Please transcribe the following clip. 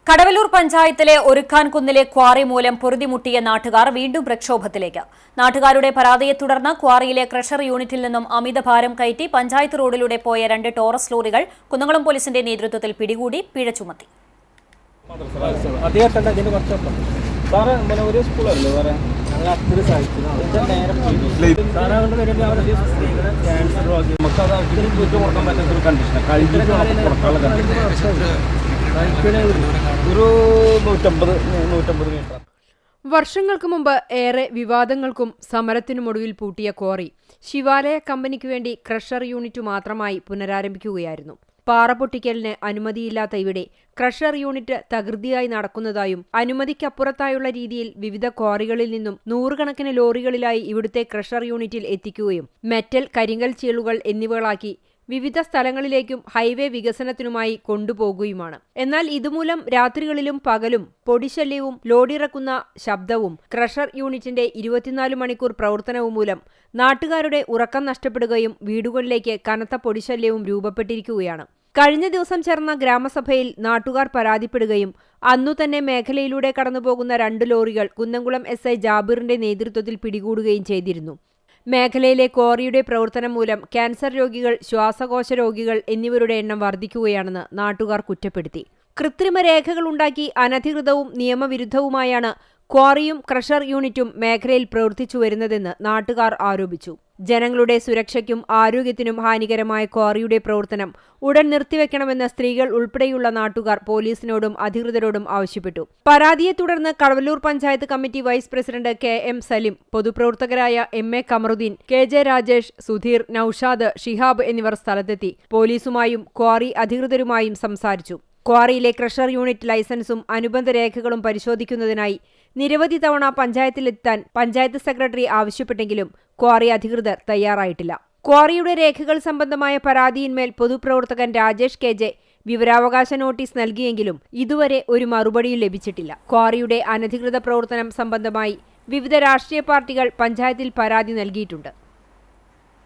കടവല്ലൂർ പഞ്ചായത്തിലെ ഒരുക്കാൻകുന്നിലെ ക്വാറി മൂലം പൊറുതിമുട്ടിയ നാട്ടുകാർ വീണ്ടും പ്രക്ഷോഭത്തിലേക്ക്. നാട്ടുകാരുടെ പരാതിയെ തുടർന്ന് ക്വാറിയിലെ ക്രഷർ യൂണിറ്റിൽ നിന്നും അമിതഭാരം കയറ്റി പഞ്ചായത്ത് റോഡിലൂടെ പോയ 2 ടോറസ് ലോറികൾ കുന്നംകുളം പോലീസിന്റെ നേതൃത്വത്തിൽ പിടികൂടി പിഴ ചുമത്തി. വർഷങ്ങൾക്ക് മുമ്പ് ഏറെ വിവാദങ്ങൾക്കും സമരത്തിനുമൊടുവിൽ പൂട്ടിയ ക്വാറി ശിവാലയ കമ്പനിക്ക് വേണ്ടി ക്രഷർ യൂണിറ്റ് മാത്രമായി പുനരാരംഭിക്കുകയായിരുന്നു. പാറ പൊട്ടിക്കലിന് അനുമതിയില്ലാത്ത ഇവിടെ ക്രഷർ യൂണിറ്റ് തകൃതിയായി നടക്കുന്നതായും അനുമതിക്കപ്പുറത്തായുള്ള രീതിയിൽ വിവിധ ക്വാറികളിൽ നിന്നും നൂറുകണക്കിന് ലോറികളിലായി ഇവിടുത്തെ ക്രഷർ യൂണിറ്റിൽ എത്തിക്കുകയും മെറ്റൽ, കരിങ്കൽ ചീളുകൾ എന്നിവകളാക്കി വിവിധ സ്ഥലങ്ങളിലേക്കും ഹൈവേ വികസനത്തിനുമായി കൊണ്ടുപോകുകയുമാണ്. എന്നാൽ ഇതുമൂലം രാത്രികളിലും പകലും പൊടിശല്യവും ലോഡിറക്കുന്ന ശബ്ദവും ക്രഷർ യൂണിറ്റിന്റെ 24 മണിക്കൂർ പ്രവർത്തനവും മൂലം നാട്ടുകാരുടെ ഉറക്കം നഷ്ടപ്പെടുകയും വീടുകളിലേക്ക് കനത്ത പൊടിശല്യവും രൂപപ്പെട്ടിരിക്കുകയാണ്. കഴിഞ്ഞ ദിവസം ചേർന്ന ഗ്രാമസഭയിൽ നാട്ടുകാർ പരാതിപ്പെടുകയും അന്നുതന്നെ മേഖലയിലൂടെ കടന്നുപോകുന്ന 2 ലോറികൾ കുന്നംകുളം SI ജാബിറിന്റെ നേതൃത്വത്തിൽ പിടികൂടുകയും ചെയ്തിരുന്നു. മേഖലയിലെ ക്വാറിയുടെ പ്രവർത്തനം മൂലം ക്യാൻസർ രോഗികൾ, ശ്വാസകോശ രോഗികൾ എന്നിവരുടെ എണ്ണം വർദ്ധിക്കുകയാണെന്ന് നാട്ടുകാർ കുറ്റപ്പെടുത്തി. കൃത്രിമ രേഖകളുണ്ടാക്കി അനധികൃതവും നിയമവിരുദ്ധവുമായാണ് ക്വാറിയും ക്രഷർ യൂണിറ്റും മേഖലയിൽ പ്രവർത്തിച്ചു വരുന്നതെന്ന് നാട്ടുകാർ ആരോപിച്ചു. ജനങ്ങളുടെ സുരക്ഷയ്ക്കും ആരോഗ്യത്തിനും ഹാനികരമായ ക്വാറിയുടെ പ്രവർത്തനം ഉടൻ നിർത്തിവെക്കണമെന്ന് സ്ത്രീകൾ ഉൾപ്പെടെയുള്ള നാട്ടുകാർ പോലീസിനോടും അധികൃതരോടും ആവശ്യപ്പെട്ടു. പരാതിയെ തുടർന്ന് Kadavallur panchayat committee vice president KM Salim, പൊതുപ്രവർത്തകരായ MA കമറുദ്ദീൻ, KJ രാജേഷ്, സുധീർ, നൌഷാദ്, ഷിഹാബ് എന്നിവർ സ്ഥലത്തെത്തി പോലീസുമായും ക്വാറി അധികൃതരുമായും സംസാരിച്ചു. ക്വാറിയിലെ ക്രഷർ യൂണിറ്റ് ലൈസൻസും അനുബന്ധ രേഖകളും പരിശോധിക്കുന്നതിനായി നിരവധി തവണ പഞ്ചായത്തിലെത്താൻ പഞ്ചായത്ത് സെക്രട്ടറി ആവശ്യപ്പെട്ടെങ്കിലും ക്വാറി അധികൃതർ തയ്യാറായിട്ടില്ല. ക്വാറിയുടെ രേഖകൾ സംബന്ധമായ പരാതിയിന്മേൽ പൊതുപ്രവർത്തകൻ രാജേഷ് KJ വിവരാവകാശ നോട്ടീസ് നൽകിയെങ്കിലും ഇതുവരെ ഒരു മറുപടിയും ലഭിച്ചിട്ടില്ല. ക്വാറിയുടെ അനധികൃത പ്രവർത്തനം സംബന്ധമായി വിവിധ രാഷ്ട്രീയ പാർട്ടികൾ പഞ്ചായത്തിൽ പരാതി നൽകിയിട്ടുണ്ട്.